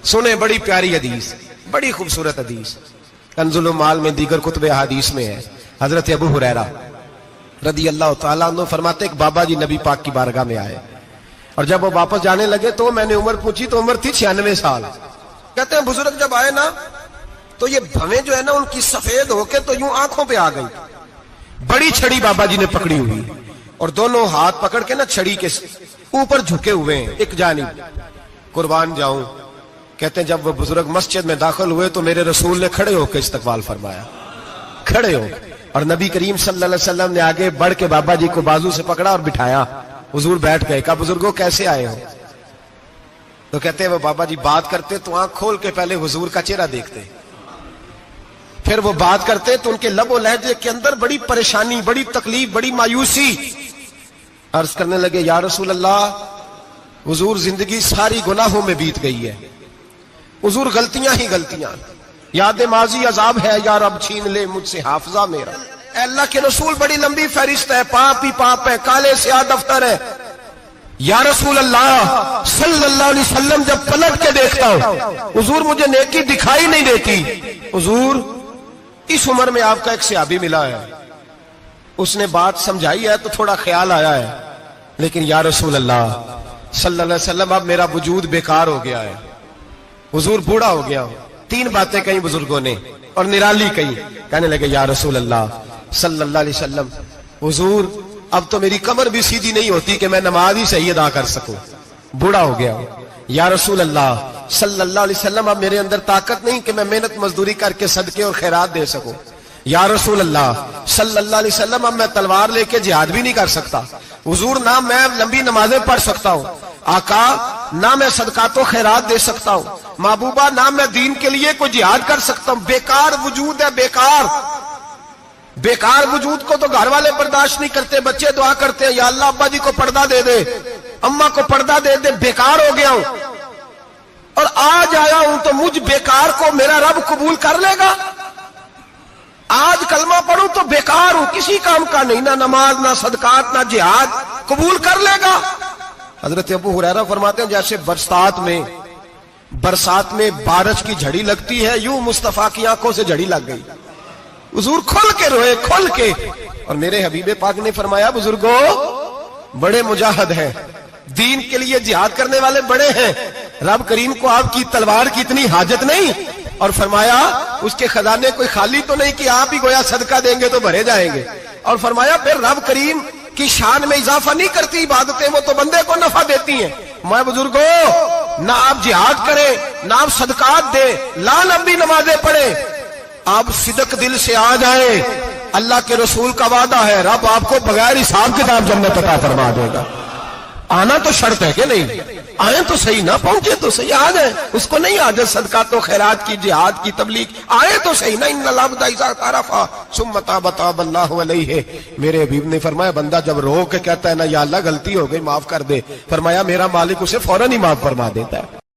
سنیں بڑی پیاری حدیث، بڑی خوبصورت حدیث، کنز المال میں دیگر کتب احادیث میں ہے۔ حضرت ابو ہریرہ رضی اللہ تعالیٰ عنہ فرماتے ایک بابا جی نبی پاک کی بارگاہ میں آئے، اور جب وہ واپس جانے لگے تو میں نے عمر پوچھی تو عمر تھی 96 سال۔ کہتے ہیں بزرگ جب آئے نا تو یہ بھویں جو ہے نا ان کی سفید ہو کے تو یوں آنکھوں پہ آ گئی، بڑی چھڑی بابا جی نے پکڑی ہوئی اور دونوں ہاتھ پکڑ کے نا چھڑی کے اوپر جھکے ہوئے ہیں ایک جانب، قربان جاؤں۔ کہتے ہیں جب وہ بزرگ مسجد میں داخل ہوئے تو میرے رسول نے کھڑے ہو کے استقبال فرمایا، کھڑے ہو، اور نبی کریم صلی اللہ علیہ وسلم نے آگے بڑھ کے بابا جی کو بازو سے پکڑا اور بٹھایا۔ حضور بیٹھ گئے، کہا بزرگوں کیسے آئے ہو؟ تو کہتے ہیں وہ بابا جی بات کرتے تو آنکھ کھول کے پہلے حضور کا چہرہ دیکھتے، پھر وہ بات کرتے تو ان کے لب و لہجے کے اندر بڑی پریشانی، بڑی تکلیف، بڑی مایوسی۔ عرض کرنے لگے یا رسول اللہ، حضور زندگی ساری گناہوں میں بیت گئی ہے، حضور غلطیاں ہی غلطیاں، یاد ماضی عذاب ہے، یا رب چھین لے مجھ سے حافظہ میرا۔ اے اللہ کے رسول بڑی لمبی فہرست ہے، پاپ ہی پاپ ہے، کالے سیاہ دفتر ہے۔ یا رسول اللہ صلی اللہ علیہ وسلم جب پلٹ کے دیکھتا ہوں حضور مجھے نیکی دکھائی نہیں دیتی۔ حضور اس عمر میں آپ کا ایک صحابی ملا ہے، اس نے بات سمجھائی ہے تو تھوڑا خیال آیا ہے، لیکن یا رسول اللہ صلی اللہ علیہ وسلم اب میرا وجود بیکار ہو گیا ہے، حضور بوڑھا ہو گیا ہوں۔ 3 باتیں کہیں بزرگوں نے اور نرالی کہیں، کہنے لگے یا رسول اللہ صلی اللہ علیہ وسلم، حضور اب تو میری کمر بھی سیدھی نہیں ہوتی کہ میں نماز ہی صحیح ادا کر سکوں، بوڑھا ہو گیا ہوں۔ یا رسول اللہ صلی اللہ علیہ وسلم اب میرے اندر طاقت نہیں کہ میں محنت مزدوری کر کے صدقے اور خیرات دے سکوں۔ یا رسول اللہ صلی اللہ علیہ وسلم اب میں تلوار لے کے جہاد بھی نہیں کر سکتا، حضور نہ میں لمبی نمازیں پڑھ سکتا ہوں، آقا نہ میں صدقات و خیرات دے سکتا ہوں، محبوبہ نہ میں دین کے لیے کوئی جہاد کر سکتا ہوں، بیکار وجود ہے، بیکار۔ بیکار وجود کو تو گھر والے برداشت نہیں کرتے، بچے دعا کرتے ہیں یا اللہ ابا جی کو پردہ دے دے، اماں کو پردہ دے دے، بیکار ہو گیا ہوں، اور آج آیا ہوں تو مجھ بیکار کو میرا رب قبول کر لے گا؟ آج کلمہ پڑھوں تو بیکار ہوں، کسی کام کا نہیں، نہ نماز نہ صدقات نہ جہاد، قبول کر لے گا؟ حضرت ابو ہریرہ فرماتے ہیں جیسے برسات میں بارش کی جھڑی لگتی ہے، یوں مصطفیٰ کی آنکھوں سے جھڑی لگ گئی، حضور کھل کے روئے، کھل کے۔ اور میرے حبیب پاک نے فرمایا بزرگوں بڑے مجاہد ہیں، دین کے لیے جہاد کرنے والے بڑے ہیں، رب کریم کو آپ کی تلوار کی اتنی حاجت نہیں، اور فرمایا اس کے خزانے کوئی خالی تو نہیں کہ آپ ہی گویا صدقہ دیں گے تو بھرے جائیں گے، اور فرمایا پھر رب کریم کی شان میں اضافہ نہیں کرتی عبادتیں، وہ تو بندے کو نفع دیتی ہیں۔ میں بزرگوں نہ آپ جہاد کریں نہ آپ صدقات دیں، لا لمبی نمازیں پڑھیں، آپ صدق دل سے آ جائیں، اللہ کے رسول کا وعدہ ہے رب آپ کو بغیر حساب کتاب جنت عطا فرما دے گا۔ آنا تو شرط ہے کہ نہیں؟ آئیں تو صحیح، نہ پہنچے تو صحیح، آ جائیں، اس کو نہیں عادت صدقات و خیرات کی، جہاد کی، تبلیغ، آئے تو صحیح، نہ ان العبد اذا اعترف ثم تاب تاب اللہ علیہ۔ میرے حبیب نے فرمایا بندہ جب رو کے کہتا ہے نا یا اللہ غلطی ہو گئی معاف کر دے، فرمایا میرا مالک اسے فوراً ہی معاف فرما دیتا ہے۔